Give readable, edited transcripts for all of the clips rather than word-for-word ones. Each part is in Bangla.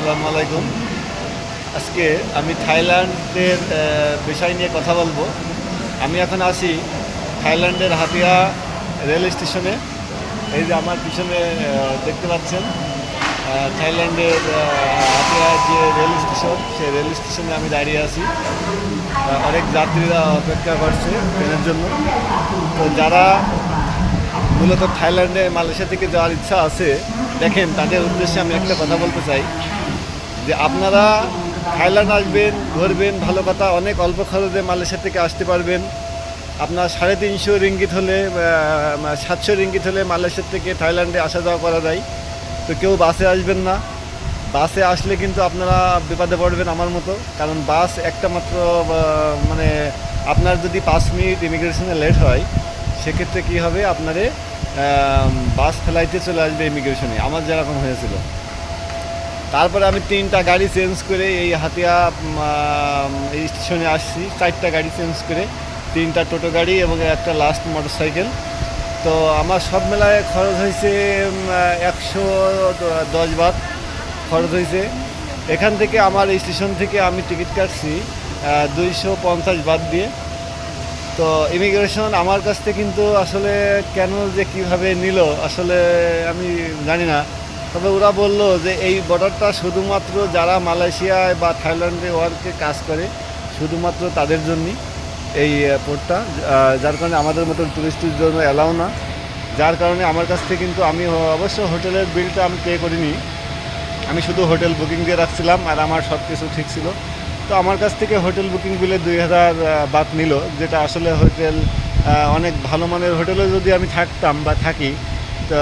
আসসালামু আলাইকুম। আজকে আমি থাইল্যান্ডের বিষয় নিয়ে কথা বলবো। আমি এখন আছি থাইল্যান্ডের হাতিয়া রেল স্টেশনে। এই যে আমার পিছনে দেখতে পাচ্ছেন থাইল্যান্ডের হাতিয়া যে রেল স্টেশন, সেই রেল স্টেশনে আমি দাঁড়িয়ে আছি। অনেক যাত্রীরা অপেক্ষা করছে ট্রেনের জন্য। তো যারা মূলত থাইল্যান্ডে মালয়েশিয়া থেকে যাওয়ার ইচ্ছা আছে, দেখেন তাদের উদ্দেশ্যে আমি একটা কথা বলতে চাই যে আপনারা থাইল্যান্ড আসবেন, ঘুরবেন, ভালো কথা, অনেক অল্প খরচে মালয়েশিয়া থেকে আসতে পারবেন। আপনার 350 রিঙ্গিত হলে 700 রিঙ্গিত হলে মালয়েশিয়া থেকে থাইল্যান্ডে আসা যাওয়া করা যায়। তো কেউ বাসে আসবেন না। বাসে আসলে কিন্তু আপনারা বিপদে পড়বেন আমার মতো, কারণ বাস একটা মাত্র মানে আপনার যদি 5 মিনিট ইমিগ্রেশনে লেট হয়, সেক্ষেত্রে কী হবে, আপনারে বাস ফেলাইতে চলে আসবে ইমিগ্রেশনে, আমার যেরকম হয়েছিল। তারপরে আমি 3টা গাড়ি চেঞ্জ করে এই হাতিয়া এই স্টেশনে আসছি। 4টা গাড়ি চেঞ্জ করে, 3টা টোটো গাড়ি এবং একটা লাস্ট মোটরসাইকেল। তো আমার সব মেলায় খরচ হয়েছে 110 বাত খরচ হয়েছে। এখান থেকে আমার এই স্টেশন থেকে আমি টিকিট কাটছি 250 বাত দিয়ে। তো ইমিগ্রেশন আমার কাছ থেকে কিন্তু আসলে কেন যে কিভাবে নিল আসলে আমি জানি না। তবে ওরা বলল যে এই বর্ডারটা শুধুমাত্র যারা মালয়েশিয়ায় বা থাইল্যান্ডে ওয়ার্কে কাজ করে শুধুমাত্র তাদের জন্যই এই পোর্টটা, যার কারণে আমাদের মতো টুরিস্টের জন্য অ্যালাউ না। যার কারণে আমার কাছ থেকে কিন্তু আমি অবশ্য হোটেলের বিলটা আমি পে করিনি, আমি শুধু হোটেল বুকিং দিয়ে রাখছিলাম আর আমার সব কিছু ঠিক ছিল। তো আমার কাছ থেকে হোটেল বুকিং বিলে 2000 বাত নিল, যেটা আসলে হোটেল অনেক ভালো মানের হোটেলে যদি আমি থাকতাম বা থাকি, তো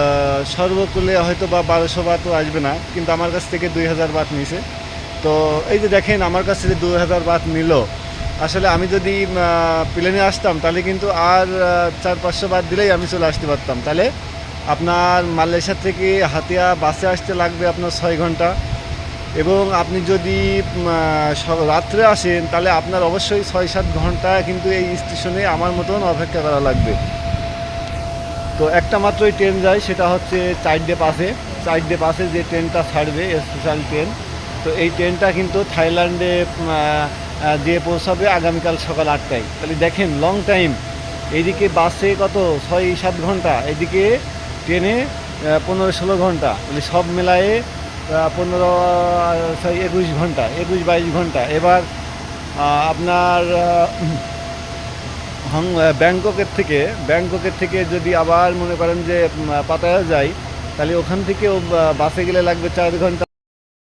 সর্বকুলে হয়তো বা 1200 বাতও আসবে না, কিন্তু আমার কাছ থেকে 2000 বাত নিছে। তো এই যে দেখেন আমার কাছ থেকে 2000 বাত নিল। আসলে আমি যদি প্লেনে আসতাম তাহলে কিন্তু আর 400-500 বাত দিলেই আমি চলে আসতে পারতাম। তাহলে আপনার মালয়েশিয়া থেকে হাতিয়া বাসে আসতে লাগবে আপনার 6 ঘন্টা, এবং আপনি যদি রাত্রে আসেন তাহলে আপনার অবশ্যই 6-7 ঘন্টা কিন্তু এই স্টেশনে আমার মতন অপেক্ষা করা লাগবে। তো একটা মাত্রই ট্রেন যায়, সেটা হচ্ছে 4ডে পাসে। 4ডে পাসে যে ট্রেনটা ছাড়বে স্পেশাল ট্রেন, তো এই ট্রেনটা কিন্তু থাইল্যান্ডে দিয়ে পৌঁছাবে আগামীকাল সকাল 8টায়। তাহলে দেখেন লং টাইম। এইদিকে বাসে কত 6-7 ঘন্টা, এদিকে ট্রেনে 15-16 ঘন্টা, মানে সব মেলায়ে 21 ঘন্টা, 21-22 ঘন্টা। এবার আপনার ব্যাংককের থেকে যদি আবার মনে করেন যে পাতায়া যাই, তাহলে ওখান থেকেও বাসে গেলে লাগবে 4 ঘন্টা।